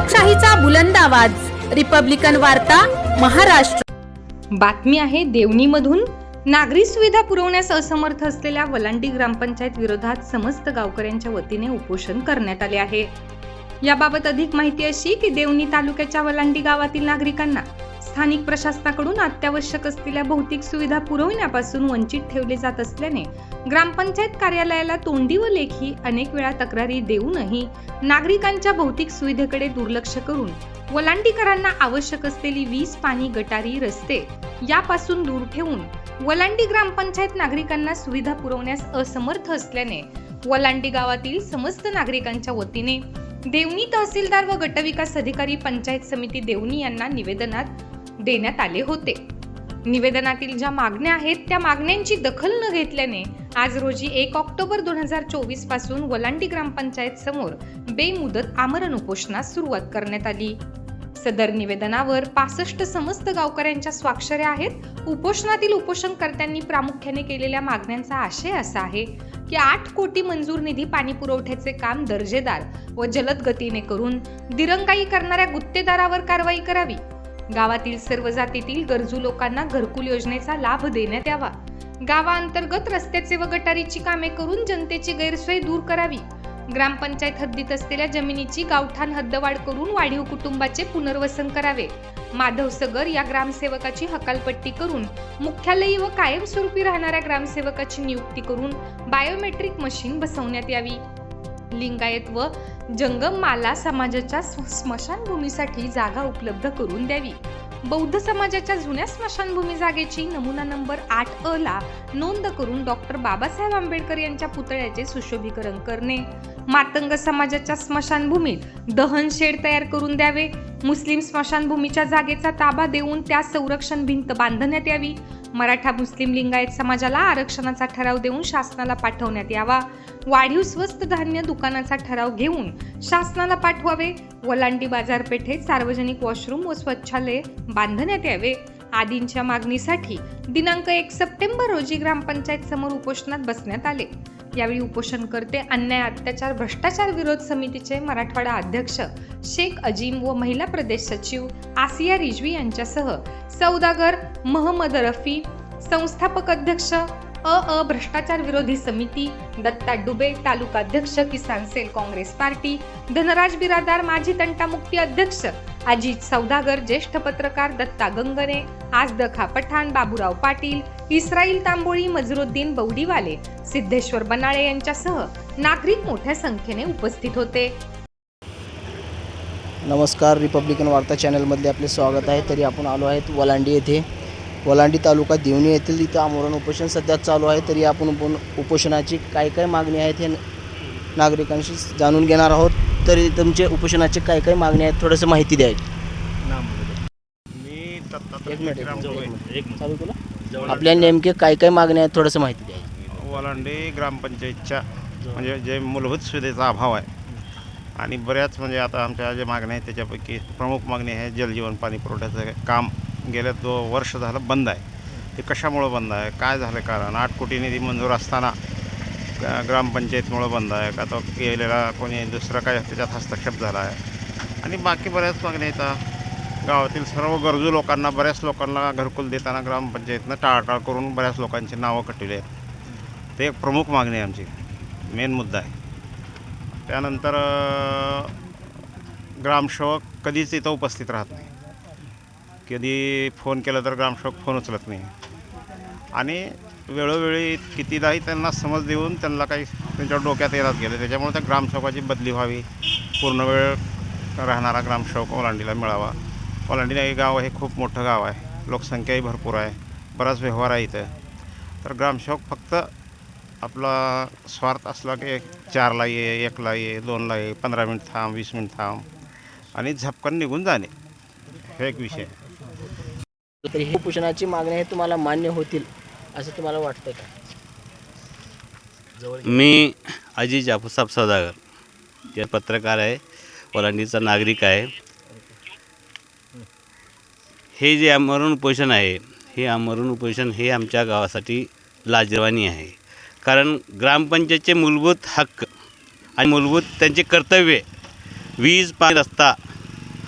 लोकशाहीचा बुलंद आवाज, रिपब्लिकन वार्ता, महाराष्ट्र। बातमी आहे देवणीमधून। नागरी सुविधा पुरवण्यास असमर्थ असलेल्या वलांडी ग्रामपंचायत विरोधात समस्त गावकऱ्यांच्या वतीने उपोषण करण्यात आले आहे। याबाबत अधिक माहिती अशी की देवणी तालुक्याच्या वलांडी गावातील नागरिकांना स्थानिक प्रशासनाकडून अत्यावश्यक असलेल्या भौतिक सुविधा पुरवण्यापासून वंचित ठेवले जात असल्याने ग्रामपंचायत कार्यालयाला तोंडी व लेखी अनेक वेळा तक्रारी देऊनही नागरिकांच्या भौतिक सुविधेकडे दुर्लक्ष करून वलांडीकरांना आवश्यक असलेली वीज, पाणी, गटारी, रस्ते यापासून दूर ठेवून वलांडी ग्रामपंचायत नागरिकांना सुविधा पुरवण्यास असमर्थ असल्याने वलांडी गावातील समस्त नागरिकांच्या वतीने देवणी तहसीलदार व गटविकास अधिकारी पंचायत समिती देवणी यांना निवेदनात देण्यात आले होते। निवेदनातील ज्या मागण्या आहेत त्या मागण्यांची दखल न घेतल्याने आज रोजी 1 ऑक्टोबर 2024 पासून वलांडी ग्रामपंचायत समोर बेमुदत आमरण उपोषणास सुरुवात करण्यात आली। सदर निवेदनावर 65 समस्त गावकऱ्यांच्या स्वाक्षऱ्या आहेत। उपोषणातील उपोषणकर्त्यांनी प्रामुख्याने केलेल्या मागण्यांचा आशय असा आहे की 8 कोटी मंजूर निधी पाणी पुरवठ्याचे काम दर्जेदार व जलद गतीने करून दिरंगाई करणाऱ्या गुत्तेदारावर कारवाई करावी। गावातील सर्व जातीतील गरजू लोकांना घरकुल योजनेचा लाभ देण्यात यावा। गावाअंतर्गत रस्त्याचे व गटारीची कामे करून जनतेची गैरसोय दूर करावी। ग्रामपंचायत हद्दीत असलेल्या जमिनीची गावठाण हद्दवाढ करून वाढीव कुटुंबाचे पुनर्वसन करावे। माधव सगर या ग्रामसेवकाची हकालपट्टी करून मुख्यालयी व कायमस्वरूपी राहणाऱ्या ग्रामसेवकाची नियुक्ती करून बायोमेट्रिक मशीन बसवण्यात यावी। लिंगायत व जंगम माला समाजाच्या स्मशानभूमीसाठी जागा उपलब्ध करून द्यावी। बौद्ध समाजाच्या जुन्या स्मशानभूमी जागेची नमुना नंबर 8A ला नोंद करून डॉक्टर बाबासाहेब आंबेडकर यांच्या पुतळ्याचे सुशोभीकरण करणे। मातंग समाजाच्या स्मशानभूमीत दहन शेड तयार करून द्यावे। मुस्लिम स्मशानभूमीच्या जागेचा ताबा देऊन त्या संरक्षण भिंत बांधण्यात यावी। मराठा मुस्लिम लिंगायत समाजाला आरक्षणाचा ठराव देऊन शासनाला पाठवण्यात यावा। वाढीव स्वस्त धान्य दुकानाचा ठराव घेऊन शासनाला पाठवावे। वलांडी बाजारपेठेत सार्वजनिक वॉशरूम व स्वच्छालय बांधण्यात यावे आदींच्या मागणीसाठी दिनांक 1 सप्टेंबर रोजी ग्रामपंचायत समोर उपोषणात बसण्यात आले। यावेळी उपोषणकर्ते अन्याय अत्याचार भ्रष्टाचार विरोध समितीचे मराठवाडा अध्यक्ष शेख अजीम व महिला प्रदेश सचिव आसिया रिजवी यांच्यासह सौदागर महम्मद रफी, संस्थापक अध्यक्ष भ्रष्टाचार विरोधी समिती दत्ता डुबे, तालुका अध्यक्ष किसान सेल काँग्रेस पार्टी धनराज बिरादार, माजी तंटामुक्ती अध्यक्ष अजित सौदागर, ज्येष्ठ पत्रकार दत्ता गंगणे, आजदखा पठाण, बाबूराव पाटील, इस्राईल तांबोळी, मजरुद्दीन बौडीवाले, सिद्धेश्वर बनाळे यांच्यासह नागरिक मोठ्या संख्येने उपस्थित होते। नमस्कार, रिपब्लिकन वार्ता चॅनलमध्ये आपले स्वागत आहे। तरी आपण आलो आहेत वलांडी येथे, वलांडी तालुका देवणी येथील इथं आमरण उपोषण सध्या चालू आहे। तरी आपण उपोषणाची काय मागणी आहेत हे नागरिकांशी जाणून घेणार आहोत। तरी तुमचे उपोषणाचे काय मागणी आहेत थोडंसं माहिती द्यायची। मी चालू केलं आपल्या नेमके काय मागणी आहेत थोडंसं माहिती द्यायची। वलांडी ग्रामपंचायतच्या म्हणजे जे मूलभूत सुविधेचा अभाव आहे आणि बऱ्याच म्हणजे आता आमच्या ज्या मागण्या आहेत त्याच्यापैकी प्रमुख मागणी आहे जलजीवन पाणी पुरवठ्याचं काम गेल्या 2 वर्ष झालं बंद आहे। ते कशामुळं बंद आहे, काय झालं कारण? 8 कोटी निधी मंजूर असताना ग्रामपंचायतमुळं बंद आहे का तो केलेला कोणी दुसरा काय त्याच्यात हस्तक्षेप झाला आहे आणि बाकी बऱ्याच मागण्या येतात। गावातील सर्व गरजू लोकांना बऱ्याच लोकांना घरकुल देताना ग्रामपंचायतनं टाळाटाळ करून बऱ्याच लोकांची नावं कटवली आहेत। ते एक प्रमुख मागणी आहे आमची, मेन मुद्दा आहे। त्यानंतर ग्रामसेवक कधीच इथं उपस्थित राहत नाही, कधी फोन केला तर ग्रामसेवक फोन उचलत नाही आणि वेळोवेळी कितीदाही त्यांना समज देऊन त्यांना काही त्यांच्या डोक्यात येतात गेले। त्याच्यामुळे त्या ग्रामसेवकाची बदली व्हावी, पूर्ण वेळ राहणारा ग्रामसेवक ओलांडीला मिळावा। ओलांडी हे गाव हे खूप मोठं गाव आहे, लोकसंख्याही भरपूर आहे, बराच व्यवहार आहे इथं। तर ग्रामसेवक फक्त आपला स्वार्थ असला की 4ला ये, 1ला ये, 2ला ये, 15 मिनिट थांब, 20 मिनिट थांब आणि झपकन निघून जाणे, हे एक विषय आहे। तरी ही उपोषणाची मागणी आहे तुम्हाला मान्य होतील असं तुम्हाला वाटतं का? मी अजित जापूसाहेब सौदागर, जे पत्रकार आहे, वलांडीचा नागरिक आहे। हे जे आमरण उपोषण आहे, हे आमरण उपोषण हे आमच्या गावासाठी लाजिरवाणी आहे। कारण ग्रामपंचायतचे मूलभूत हक्क आणि मूलभूत त्यांचे कर्तव्य वीज, पाणी, रस्ता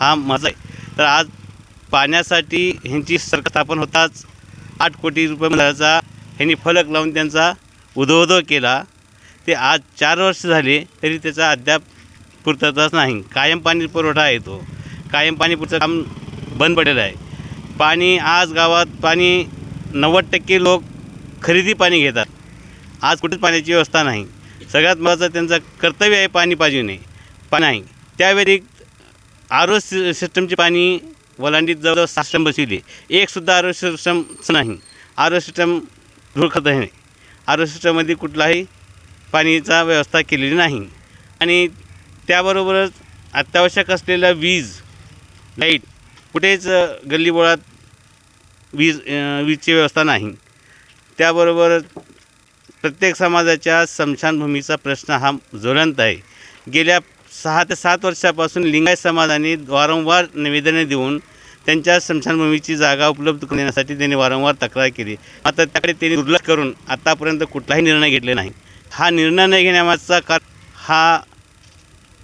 हा माझा आहे. तर आज पाण्यासाठी ह्यांची सरकार स्थापन होताच 8 कोटी रुपये मिळायचा ह्यांनी फलक लावून त्यांचा उदो केला. ते आज 4 वर्ष झाले तरी त्याचा अद्याप पूर्तताच नाही. कायम पाणी पुरवठा आहे, तो कायम पाणी पुरवठा काम बंद पडलेलं आहे. पाणी आज गावात पाणी 90% लोक खरेदी पाणी घेतात. आज कुठेच पाण्याची व्यवस्था नाही. सगळ्यात महत्त्वाचं त्यांचं कर्तव्य आहे पाणी पाजविणे, पाणी नाही. त्या व्यतिरिक्त आरो सिस्टमचे पाणी वलांडीत जवळजवळ 6 सिस्टम बसविले, एकसुद्धा आरो सिस्टम नाही. आरो सिस्टम धूळखत आहे. आरो सिस्टममध्ये कुठलाही पाणीचा व्यवस्था केलेली नाही. आणि त्याबरोबरच अत्यावश्यक असलेल्या वीज, लाईट कुठेच गल्लीबोळात वीजची व्यवस्था नाही. त्याबरोबर प्रत्येक समाजाच्या स्मशानभूमीचा प्रश्न हा ज्वलंत आहे. गेल्या 6 ते 7 वर्षापासून लिंगायत समाजाने वारंवार निवेदने देऊन त्यांच्या स्मशानभूमीची जागा उपलब्ध करून देण्यासाठी त्यांनी वारंवार तक्रार केली. मात्र त्याकडे त्यांनी दुर्लक्ष करून आतापर्यंत कुठलाही निर्णय घेतले नाही. हा निर्णय न घेण्यामागचा कारण हा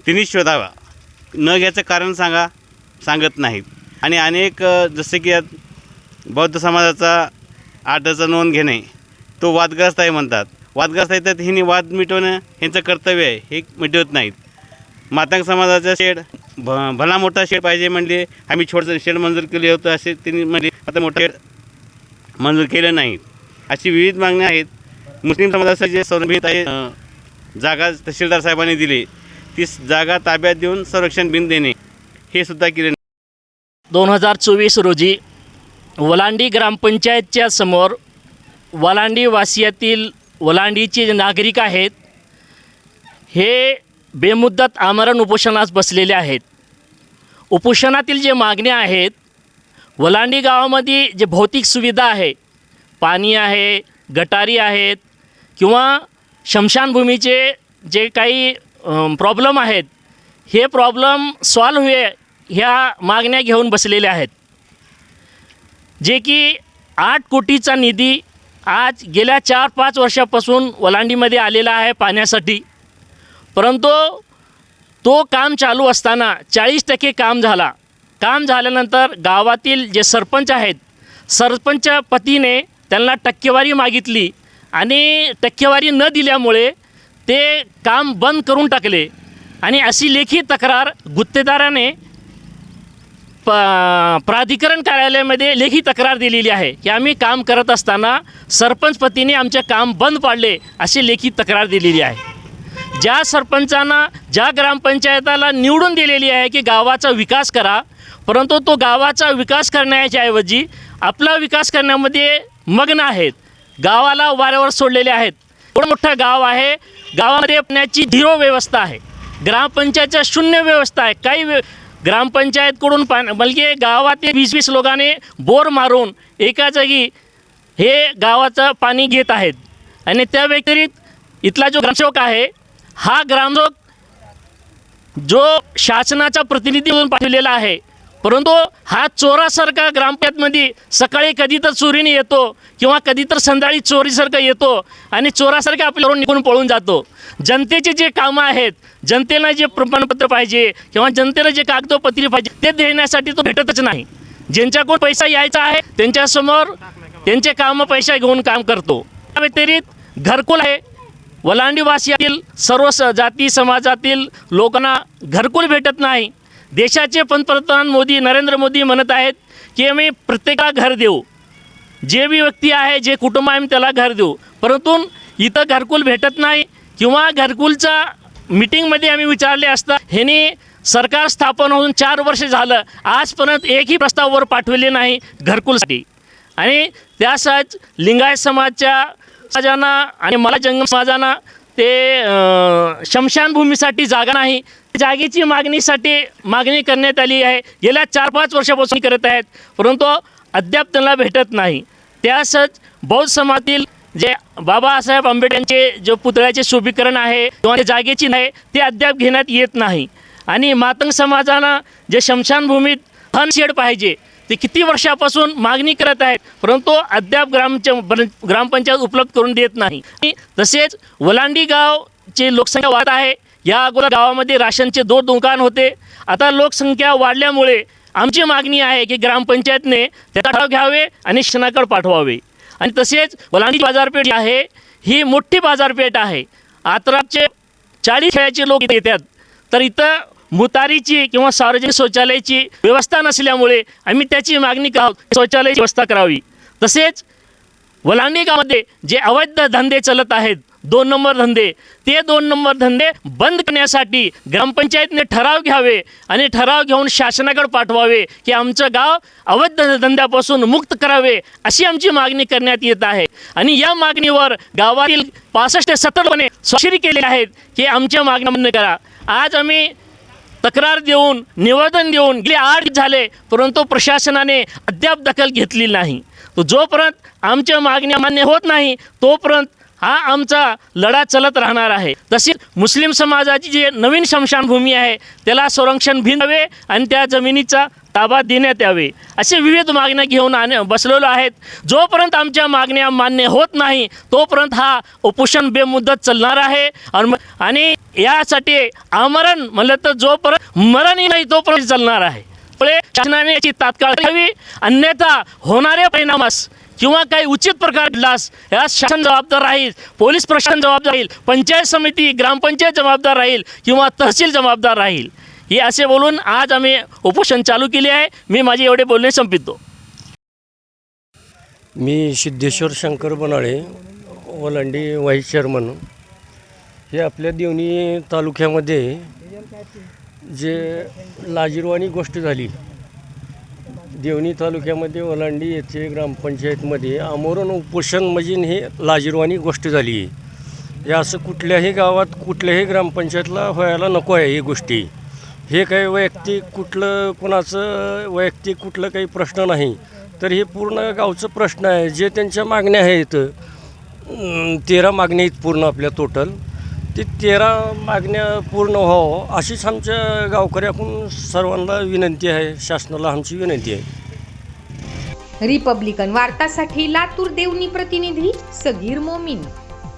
तिने शोधावा. न घ्यायचं कारण सांगत नाहीत. आणि अनेक जसे की बौद्ध समाजाचा 8चा नोंद घेणे तो वादग्रस्त आहे म्हणतात. वादग्रस्त आहे तर हिने वाद मिटवणं यांचं कर्तव्य आहे, हे मिटवत नाहीत. मातंग समाजाचा शेड भला मोठा शेड पाहिजे म्हणले, आम्ही छोटं शेड मंजूर केले होतं असे त्यांनी म्हणले. आता मोठा शेड मंजूर केलं नाहीत. अशी विविध मागण्या आहेत. मुस्लिम समाजाचं जे संरक्षित आहे जागा तहसीलदार साहेबांनी दिली, ती जागा ताब्यात देऊन संरक्षण बिन देणे हे सुद्धा केले. 2024 रोजी वलांडी ग्रामपंचायतच्या समोर वलांडी वासियातील वलांडीचे जे नागरिक आहेत हे बेमुदत आमरण उपोषणास बसलेले आहेत. उपोषणातील जे मागण्या आहेत, वलांडी गावामध्ये जे भौतिक सुविधा आहे, पाणी आहे, गटारी आहेत किंवा स्मशानभूमीचे जे काही प्रॉब्लेम आहेत, हे प्रॉब्लेम सॉल्व हुए ह्या मागण्या घेऊन बसलेले आहेत. जे की 8 कोटीचा निधी आज गेल्या 4-5 वर्षापासून वलांडीमध्ये आलेला आहे पाण्यासाठी. परंतु तो काम चालू असताना 40% काम झाला. काम झाल्यानंतर गावातील जे सरपंच आहेत, सरपंच पतीने त्यांना टक्केवारी मागितली आणि टक्केवारी न दिल्यामुळे ते काम बंद करून टाकले. आणि अशी लेखी तक्रार गुत्तेदाराने प्राधिकरण कार्यालयामध्ये लेखी तक्रार दिलेली आहे की आम्ही काम करत असताना सरपंच पतीने आमचे काम बंद पाडले, अशी लेखी तक्रार दिलेली आहे. ज्या सरपंचांना ज्या ग्रामपंचायताला निवडून दिलेली आहे की गावाचा विकास करा, परंतु तो गावाचा विकास करण्याच्या ऐवजी आपला विकास करण्यामध्ये मग्न आहेत. गावाला वाऱ्यावर सोडलेले आहेत. एवढं मोठं गाव आहे, गावामध्ये पाण्याची 0 व्यवस्था आहे. ग्रामपंचायतच्या 0 व्यवस्था आहे. काही ग्रामपंचायतकडून बल्कि गावातील 20-20 लोकांनी बोर मारून एका जागी हे गावाचं पाणी घेत आहेत. आणि त्या व्यतिरिक्त इथला जो ग्रामसेवक आहे, हा ग्रामसेवक जो शासनाचा प्रतिनिधी म्हणून पाठवलेला आहे, परंतु हा चोरासारखा ग्रामपंचायतमध्ये सकाळी कधी तर चोरीने येतो किंवा कधी तर संध्याकाळी चोरीसारखं येतो आणि चोरासारखं आपल्यावरून निघून पळून जातो. जनतेचे जे कामं आहेत, जनतेला जे प्रमाणपत्र पाहिजे किंवा जनतेला जे कागदोपत्री पाहिजे ते देण्यासाठी तो भेटतच नाही. ज्यांच्याकडून पैसा यायचा आहे त्यांच्यासमोर त्यांचे कामं पैसा घेऊन काम करतो. त्या व्यतिरिक्त घरकुल आहे. वलांडीवासियातील सर्व जाती समाजातील लोकांना घरकुल भेटत नाही. देशाचे पंतप्रधान नरेंद्र मोदी म्हणत आहेत की आम्ही प्रत्येकाला घर देऊ, जे बी व्यक्ती आहे, जे कुटुंब आहे त्याला घर देऊ, परंतु इथं घरकुल भेटत नाही. किंवा घरकुलचा मीटिंगमध्ये आम्ही विचारले असता ह्यांनी सरकार स्थापन होऊन 4 वर्ष झालं, आजपर्यंत एकही प्रस्ताव वर पाठवले नाही घरकुलसाठी. आणि त्यासच लिंगायत समाजांना आणि मला जंगम समाजांना ते स्मशानभूमीसाठी जागा नाही, जागेची मागणी करण्यात आली आहे. गेल्या 4-5 वर्षापासून करत आहेत, परंतु अद्याप त्यांना भेटत नाही. त्यासच बौद्ध समाजातील जे बाबासाहेब आंबेडकरांचे जो पुतळ्याचे शोभीकरण आहे किंवा ते जागेची नाही, ते अद्याप घेण्यात येत नाही. आणि मातंग समाजानं जे स्मशानभूमीत हन शेड पाहिजे ते किती वर्षापासून मागणी करत आहेत, परंतु अद्याप ग्रामपंचायत उपलब्ध करून देत नाही. तसेच वलांडी गावची लोकसंख्या वाढत आहे. या अगोदर गावामध्ये राशनचे 2 दुकान होते. आता लोकसंख्या वाढल्यामुळे आमची मागणी आहे की ग्रामपंचायतने त्याचा ठराव घ्यावे आणि शासनाकडे पाठवावे. आणि तसेच वलांडी बाजारपेठ जी आहे ही मोठी बाजारपेठ आहे. आत्राचे 40 खेळाचे लोक इथे येतात, तर इथं मुतारीची किंवा सार्वजनिक शौचालयाची व्यवस्था नसल्यामुळे आम्ही त्याची मागणी आहोत शौचालयाची व्यवस्था करावी. तसेच वलांडी गावामध्ये जे अवैध धंदे चालत आहेत 2 नंबर धंदे, ते 2 नंबर धंदे बंद करण्यासाठी ग्रामपंचायतने ठराव घ्यावे आणि ठराव घेऊन शासनाकडे पाठवावे की आमचं गाव अवैध धंद्यापासून मुक्त करावे अशी आमची मागणी करण्यात येत आहे. आणि या मागणीवर गावातील 65 ते 70 स्वाक्षरी केले आहेत की आमच्या मागण्या मान्य करा. आज आम्ही तक्रार देऊन निवेदन देऊन गेले 8 दिवस झाले, परंतु प्रशासनाने अद्याप दखल घेतली नाही. तो जोपर्यंत आमच्या मागण्या मान्य होत नाही तोपर्यंत हा आमचा लढा चालत राहणार आहे. तसेच मुस्लिम समाजाची जी नवीन स्मशानभूमी आहे त्याला संरक्षण भिनावे आणि त्या जमिनीचा ताबा देण्यात यावे असे विविध मागण्या घेऊन बसलेलो आहेत. जोपर्यंत आमच्या मागण्या मान्य होत नाही तोपर्यंत हा उपोषण बेमुदत चालणार आहे. आणि यासाठी आमरण म्हणलं तर जोपर्यंत मरणही नाही तोपर्यंत चालणार आहे. त्यामुळे शासनाने याची तात्काळ घ्यावी, अन्यथा होणाऱ्या परिणामास किंवा काही उचित प्रकार घडल्यास या शासन जबाबदार राहील, पोलीस प्रशासन जबाबदार राहील, पंचायत समिती ग्रामपंचायत जबाबदार राहील किंवा तहसील जबाबदार राहील. हे असे बोलून आज आम्ही उपोषण चालू केले आहे. मी माझे एवढे बोलणे संपवितो. मी सिद्धेश्वर शंकर बनाळे, वलांडी व्हाईस चेअरमन. हे आपल्या देवणी तालुक्यामध्ये जे लाजिरवाणी गोष्ट झाली, देवणी तालुक्यामध्ये वलांडी येथे ग्रामपंचायतमध्ये आमरण उपोषण म्हणजे हे लाजिरवाणी गोष्ट झाली आहे. हे असं कुठल्याही गावात कुठल्याही ग्रामपंचायतला व्हायला नको आहे. ही गोष्टी हे काही वैयक्तिक कुठलं कोणाचं वैयक्तिक कुठलं काही प्रश्न नाही, तर हे पूर्ण गावचं प्रश्न आहे. जे त्यांच्या मागण्या आहेत 13 मागण्या आहेत पूर्ण आपल्या टोटल, ते 13 मागण्या पूर्ण व्हावं अशीच आमच्या गावकऱ्याकडून सर्वांना विनंती आहे, शासनाला आमची विनंती आहे. रिपब्लिकन वार्तासाठी लातूर देवणी प्रतिनिधी सगीर मोमीन.